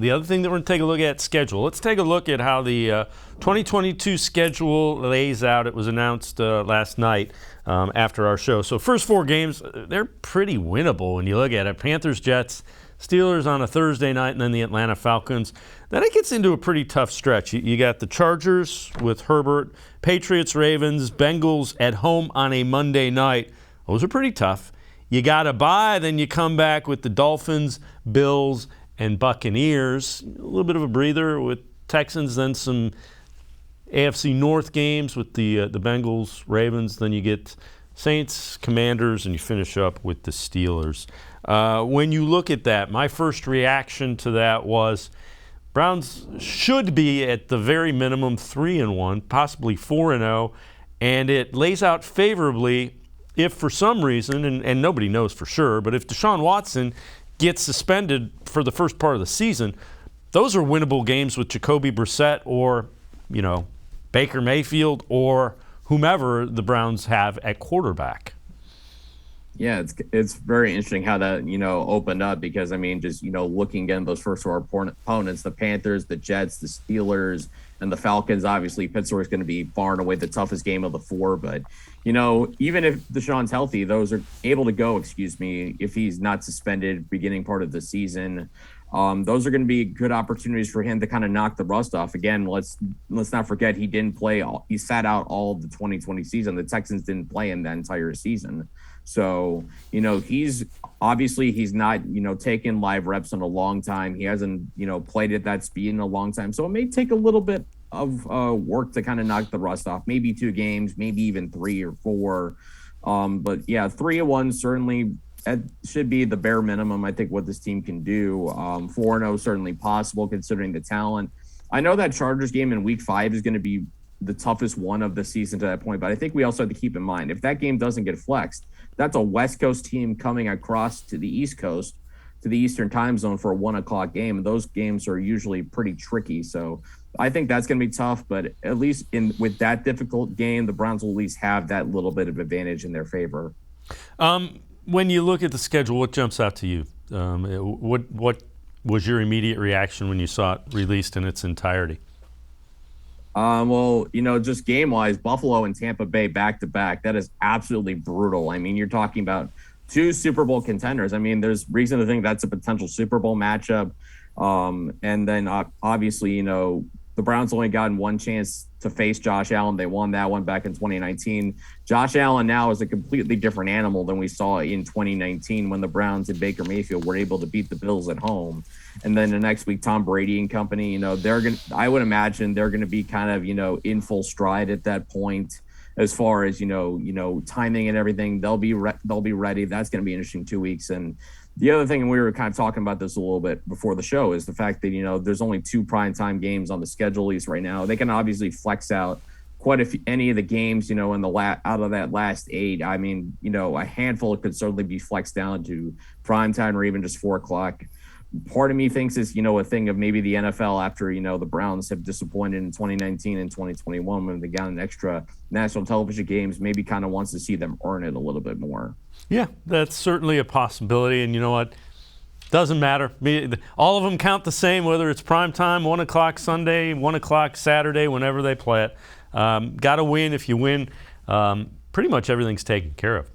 The other thing that we're going to take a look at, schedule. Let's take a look at how the 2022 schedule lays out. It was announced last night after our show. So first 4 games, they're pretty winnable when you look at it. Panthers, Jets, Steelers on a Thursday night, and then the Atlanta Falcons. Then it gets into a pretty tough stretch. You got the Chargers with Herbert, Patriots, Ravens, Bengals at home on a Monday night. Those are pretty tough. You got a bye, then you come back with the Dolphins, Bills, and Buccaneers. A little bit of a breather with Texans, then some AFC North games with the Bengals, Ravens. Then you get Saints, Commanders, and you finish up with the Steelers. When you look at that, my first reaction to that was Browns should be at the very minimum 3-1, possibly 4-0, and it lays out favorably if for some reason, and nobody knows for sure, but if Deshaun Watson gets suspended for the first part of the season, those are winnable games with Jacoby Brissett or, Baker Mayfield or whomever the Browns have at quarterback. Yeah, it's very interesting how that, opened up because, just, looking again, those first 4 opponents, the Panthers, the Jets, the Steelers, and the Falcons, obviously Pittsburgh's going to be far and away the toughest game of the 4. But, even if Deshaun's healthy, those are able to go, if he's not suspended beginning part of the season. Those are going to be good opportunities for him to kind of knock the rust off. Again, let's not forget he didn't play. He sat out all of the 2020 season. The Texans didn't play him that entire season. So, he's not, taken live reps in a long time. He hasn't, played at that speed in a long time. So it may take a little bit of work to kind of knock the rust off. Maybe 2 games, maybe even 3 or 4. But yeah, 3-1 certainly should be the bare minimum. I think what this team can do. 4-0 certainly possible considering the talent. I know that Chargers game in week 5 is going to be the toughest one of the season to that point, but I think we also have to keep in mind if that game doesn't get flexed, that's a West Coast team coming across to the East Coast, to the Eastern time zone for a 1:00 game. And those games are usually pretty tricky. So I think that's going to be tough, but at least with that difficult game, the Browns will at least have that little bit of advantage in their favor. When you look at the schedule, what jumps out to you? What was your immediate reaction when you saw it released in its entirety? Well, just game-wise, Buffalo and Tampa Bay back-to-back, that is absolutely brutal. You're talking about 2 Super Bowl contenders. There's reason to think that's a potential Super Bowl matchup. And then, obviously, the Browns only gotten 1 chance to face Josh Allen. They won that one back in 2019. Josh Allen now is a completely different animal than we saw in 2019 when the Browns and Baker Mayfield were able to beat the Bills at home. And then the next week, Tom Brady and company, I would imagine they're going to be kind of, in full stride at that point as far as, timing and everything. They'll be ready. That's going to be an interesting 2 weeks. And the other thing, and we were kind of talking about this a little bit before the show, is the fact that, there's only 2 primetime games on the schedule, at least right now. They can obviously flex out quite any of the games, in the out of that last 8. A handful could certainly be flexed down to primetime or even just 4:00. Part of me thinks it's, a thing of maybe the NFL after, the Browns have disappointed in 2019 and 2021 when they got an extra national television games, maybe kind of wants to see them earn it a little bit more. Yeah, that's certainly a possibility. And you know what? Doesn't matter. All of them count the same, whether it's primetime, 1:00 Sunday, 1:00 Saturday, whenever they play it. Got to win. If you win, pretty much everything's taken care of.